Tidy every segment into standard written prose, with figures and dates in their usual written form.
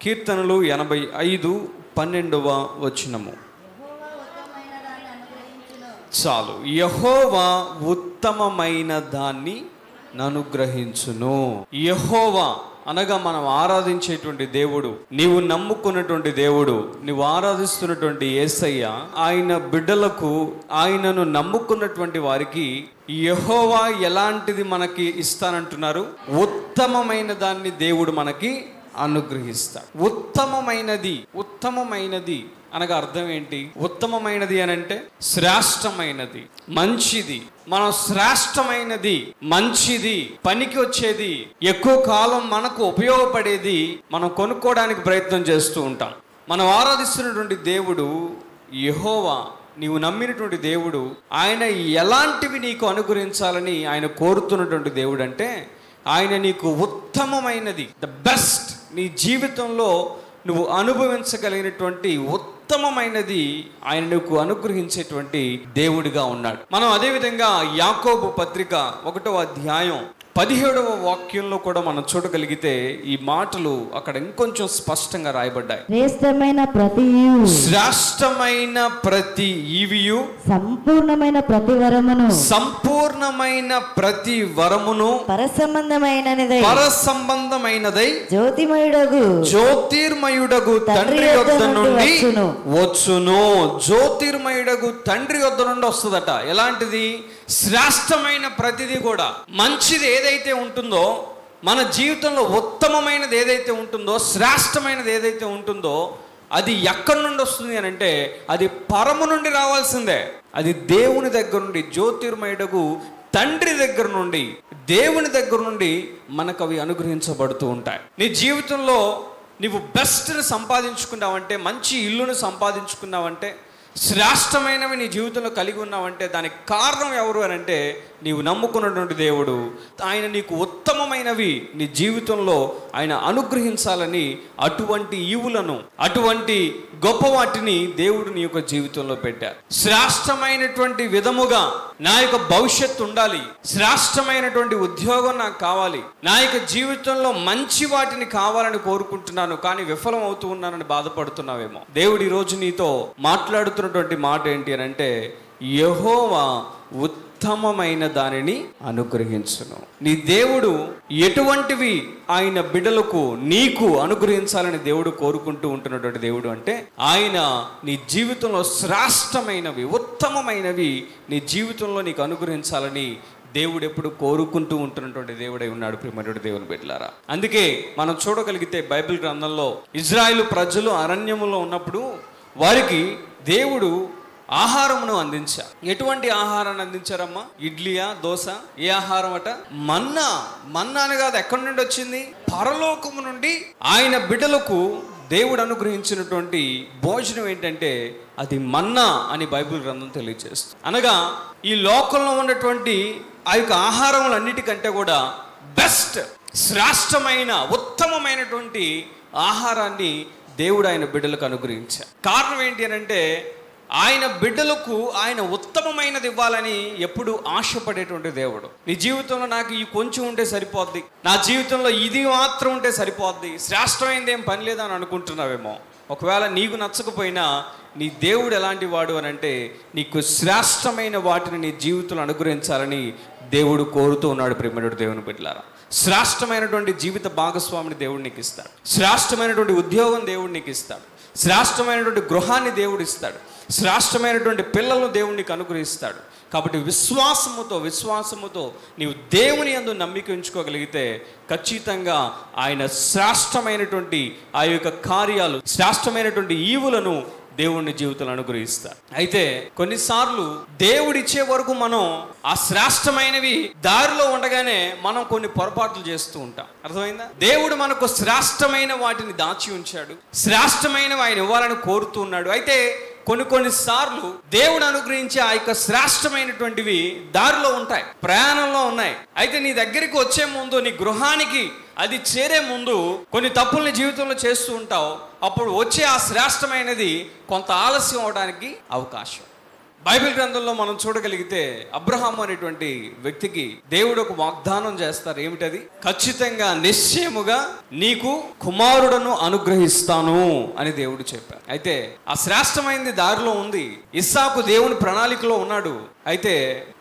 కీర్తనలు 85:12 వచనము. చాలు. యెహోవా ఉత్తమమైన దాన్ని అనుగ్రహించును. యెహోవా అనగా మనం ఆరాధించేటువంటి దేవుడు, నీవు నమ్ముకున్నటువంటి దేవుడు, నీవు ఆరాధిస్తున్నటువంటి యేసయ్య, ఆయన బిడ్డలకు, ఆయనను నమ్ముకున్నటువంటి వారికి యెహోవా ఎలాంటిది మనకి ఇస్తానంటున్నారు? ఉత్తమమైన దాన్ని దేవుడు మనకి అనుగ్రహిస్తాడు. ఉత్తమమైనది అనగా అర్థం ఏంటి? ఉత్తమమైనది అని అంటే శ్రేష్టమైనది, మంచిది. మనం శ్రేష్టమైనది, మంచిది, పనికి వచ్చేది, ఎక్కువ కాలం మనకు ఉపయోగపడేది మనం కొనుక్కోవడానికి ప్రయత్నం చేస్తూ ఉంటాం. మనం ఆరాధిస్తున్నటువంటి దేవుడు యెహోవా, నీవు నమ్మినటువంటి దేవుడు, ఆయన ఎలాంటివి నీకు అనుగ్రహించాలని ఆయన కోరుతున్నటువంటి దేవుడు అంటే, ఆయన నీకు ఉత్తమమైనది, ద బెస్ట్, నీ జీవితంలో నువ్వు అనుభవించగలిగినటువంటి ఉత్తమమైనది ఆయన నీకు అనుగ్రహించేటువంటి దేవుడిగా ఉన్నాడు. మనం అదేవిధంగా యాకోబు పత్రిక 1వ అధ్యాయం 17వ వాక్యంలో కూడా మనం చూడగలిగితే ఈ మాటలు అక్కడ ఇంకొంచెం స్పష్టంగా రాయబడ్డాయి. శ్రేష్టమైన ప్రతి ఈవియు సంపూర్ణమైన ప్రతి వరమును పరసంబంధమైనదై జ్యోతిర్మయుడగు తండ్రి యొద్ద నుండి వచ్చును. జ్యోతిర్మయుడగు తండ్రి యొద్ద నుండి వస్తుందట. ఎలాంటిది? శ్రేష్టమైన ప్రతిదీ కూడా, మంచిది ఏదైతే ఉంటుందో, మన జీవితంలో ఉత్తమమైనది ఏదైతే ఉంటుందో, శ్రేష్టమైనది ఏదైతే ఉంటుందో, అది ఎక్కడి నుండి వస్తుంది అని అంటే అది పరము నుండి రావాల్సిందే. అది దేవుని దగ్గర నుండి, జ్యోతిర్మయుడగు తండ్రి దగ్గర నుండి, దేవుని దగ్గర నుండి మనకు అవి అనుగ్రహించబడుతూ ఉంటాయి. నీ జీవితంలో నీవు బెస్ట్ని సంపాదించుకున్నావంటే, మంచి ఇల్లును సంపాదించుకున్నావంటే, శ్రేష్టమైనవి నీ జీవితంలో కలిగి ఉన్నావంటే దానికి కారణం ఎవరు అని అంటే నీవు నమ్ముకున్నటువంటి దేవుడు. ఆయన నీకు ఉత్తమమైనవి నీ జీవితంలో ఆయన అనుగ్రహించాలని అటువంటి ఈవులను, అటువంటి గొప్ప వాటిని దేవుడు నీ యొక్క జీవితంలో పెట్టారు. శ్రేష్టమైనటువంటి విధముగా నా యొక్క భవిష్యత్తు ఉండాలి, శ్రేష్టమైనటువంటి ఉద్యోగం నాకు కావాలి, నా యొక్క జీవితంలో మంచి వాటిని కావాలని కోరుకుంటున్నాను, కానీ విఫలం అవుతూ ఉన్నానని బాధపడుతున్నావేమో. దేవుడు ఈరోజు నీతో మాట్లాడుతున్నటువంటి మాట ఏంటి అని అంటే, యెహోవా ఉత్తమమైన దానిని అనుగ్రహించును. నీ దేవుడు ఎటువంటివి ఆయన బిడ్డలకు, నీకు అనుగ్రహించాలని దేవుడు కోరుకుంటూ ఉంటున్నటువంటి దేవుడు అంటే, ఆయన నీ జీవితంలో శ్రేష్టమైనవి, ఉత్తమమైనవి నీ జీవితంలో నీకు అనుగ్రహించాలని దేవుడు ఎప్పుడు కోరుకుంటూ ఉంటున్నటువంటి దేవుడై ఉన్నాడు. ప్రియమైనటువంటి దేవుని బిడ్డలారా, అందుకే మనం చూడగలిగితే బైబిల్ గ్రంథంలో ఇజ్రాయేలు ప్రజలు అరణ్యములో ఉన్నప్పుడు వారికి దేవుడు ఆహారమును అందించారు. ఎటువంటి ఆహారాన్ని అందించారమ్మా? ఇడ్లీయా, దోశ? ఏ ఆహారం అట? మన్నా. మన్నా అని కాదు, ఎక్కడి నుండి వచ్చింది? పరలోకము నుండి ఆయన బిడ్డలకు దేవుడు అనుగ్రహించినటువంటి భోజనం ఏంటంటే అది మన్నా అని బైబిల్ గ్రంథం తెలియజేస్తుంది. అనగా ఈ లోకంలో ఉన్నటువంటి ఆ యొక్క ఆహారములన్నిటికంటే కూడా బెస్ట్, శ్రేష్టమైన, ఉత్తమమైనటువంటి ఆహారాన్ని దేవుడు ఆయన బిడ్డలకు అనుగ్రహించారు. కారణం ఏంటి అని అంటే, ఆయన బిడ్డలకు ఆయన ఉత్తమమైనది ఇవ్వాలని ఎప్పుడు ఆశపడేటువంటి దేవుడు. నీ జీవితంలో నాకు ఈ కొంచెం ఉంటే సరిపోద్ది, నా జీవితంలో ఇది మాత్రం ఉంటే సరిపోద్ది, శ్రేష్టమైనది ఏం పని లేదని అనుకుంటున్నావేమో. ఒకవేళ నీకు నచ్చకపోయినా నీ దేవుడు ఎలాంటి వాడు అని అంటే, నీకు శ్రేష్టమైన వాటిని నీ జీవితంలో అనుగ్రహించాలని దేవుడు కోరుతూ ఉన్నాడు. ప్రియమైనటువంటి దేవుని బిడ్డలారా, శ్రేష్టమైనటువంటి జీవిత భాగస్వామిని దేవుడు నీకు ఇస్తాడు, శ్రేష్టమైనటువంటి ఉద్యోగం దేవుడు నీకు ఇస్తాడు, శ్రేష్టమైనటువంటి గృహాన్ని దేవుడు ఇస్తాడు, శ్రేష్టమైనటువంటి పిల్లలను దేవుడు నీకు అనుగ్రహిస్తాడు. కాబట్టి విశ్వాసముతో నీవు దేవుని యందు నమ్మిక ఉంచుకోగలిగితే ఖచ్చితంగా ఆయన శ్రేష్టమైనటువంటి ఆ యొక్క కార్యాలు, శ్రేష్టమైనటువంటి ఈవులను దేవుని జీవితంలో అనుగ్రహిస్తారు. అయితే కొన్నిసార్లు దేవుడిచ్చే వరకు మనం ఆ శ్రేష్టమైనవి దారిలో ఉండగానే మనం కొన్ని పొరపాట్లు చేస్తూ ఉంటాం. అర్థమైందా? దేవుడు మనకు శ్రేష్టమైన వాటిని దాచి ఉంచాడు, శ్రేష్టమైనవి ఆయన ఇవ్వాలని కోరుతూ ఉన్నాడు. అయితే కొన్నిసార్లు దేవుడు అనుగ్రహించే ఆ యొక్క శ్రేష్టమైనటువంటివి దారిలో ఉంటాయి, ప్రయాణంలో ఉన్నాయి. అయితే నీ దగ్గరికి వచ్చే ముందు, నీ గృహానికి అది చేరే ముందు కొన్ని తప్పుల్ని జీవితంలో చేస్తూ ఉంటావు. అప్పుడు వచ్చే ఆ శ్రేష్టమైనది కొంత ఆలస్యం అవడానికి అవకాశం. బైబిల్ గ్రంథంలో మనం చూడగలిగితే అబ్రహాము అనేటువంటి వ్యక్తికి దేవుడు ఒక వాగ్దానం చేస్తారు. ఏమిటది? ఖచ్చితంగా నిశ్చయముగా నీకు కుమారుడను అనుగ్రహిస్తాను అని దేవుడు చెప్పారు. అయితే ఆ శ్రేష్టమైనది దారిలో ఉంది. ఇస్సాకు దేవుని ప్రణాళికలో ఉన్నాడు. అయితే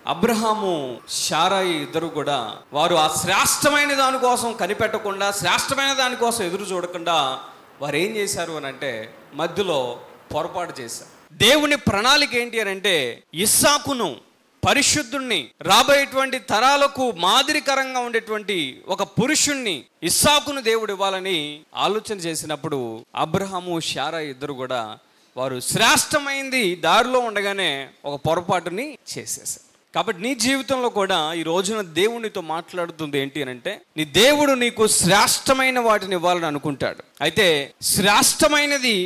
అబ్రహాము శారాయి ఇద్దరు కూడా వారు ఆ శ్రేష్టమైన దానికోసం కనిపెట్టకుండా, శ్రేష్టమైన దానికోసం ఎదురు చూడకుండా వారు ఏం చేశారు అని అంటే మధ్యలో పొరపాటు చేశారు. దేవుని ప్రణాళిక ఏంటి అని అంటే ఇస్సాకును, పరిశుద్ధుణ్ణి, రాబోయేటువంటి తరాలకు మాదిరికరంగా ఉండేటువంటి ఒక పురుషుణ్ణి ఇస్సాకును దేవుడు ఇవ్వాలని ఆలోచన చేసినప్పుడు అబ్రహాము శారా ఇద్దరు కూడా వారు శ్రేష్టమైంది దారిలో ఉండగానే ఒక పొరపాటుని చేసేసారు. కాబట్టి నీ జీవితంలో కూడా ఈ రోజున దేవునితో మాట్లాడుతుంది ఏంటి అని అంటే నీ దేవుడు నీకు శ్రేష్టమైన వాటిని ఇవ్వాలని అనుకుంటాడు. అయితే శ్రేష్టమైనది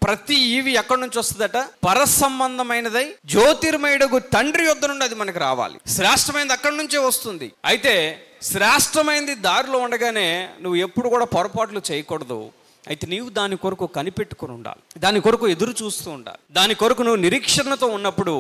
ప్రతి ఈవి ఎక్కడి నుంచి వస్తుందట? పరసంబంధమైనదై జ్యోతిర్మయుడగు తండ్రి యొద్ద నుండి అది మనకు రావాలి. శ్రేష్టమైనది అక్కడి నుంచే వస్తుంది. అయితే శ్రేష్టమైనది దారిలో ఉండగానే నువ్వు ఎప్పుడు కూడా పొరపాట్లు చేయకూడదు. అయితే నీవు దాని కొరకు కనిపెట్టుకుని ఉండాలి, దాని కొరకు ఎదురు చూస్తూ ఉండాలి. దాని కొరకు నువ్వు నిరీక్షణతో ఉన్నప్పుడు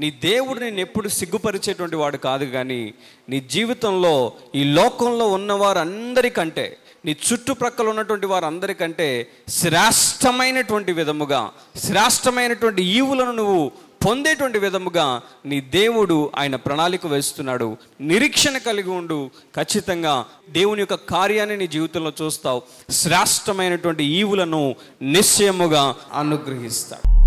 నీ దేవుడు నేను ఎప్పుడు సిగ్గుపరిచేటువంటి వాడు కాదు. కానీ నీ జీవితంలో ఈ లోకంలో ఉన్నవారందరికంటే, నీ చుట్టుప్రక్కల ఉన్నటువంటి వారందరికంటే శ్రేష్టమైనటువంటి విధముగా, శ్రేష్టమైనటువంటి ఈవులను నువ్వు పొందేటువంటి విధముగా నీ దేవుడు ఆయన ప్రణాళిక వేస్తున్నాడు. నిరీక్షణ కలిగి ఉండు. ఖచ్చితంగా దేవుని యొక్క కార్యాన్ని నీ జీవితంలో చూస్తావు. శ్రేష్టమైనటువంటి ఈవులను నిశ్చయముగా అనుగ్రహిస్తాడు.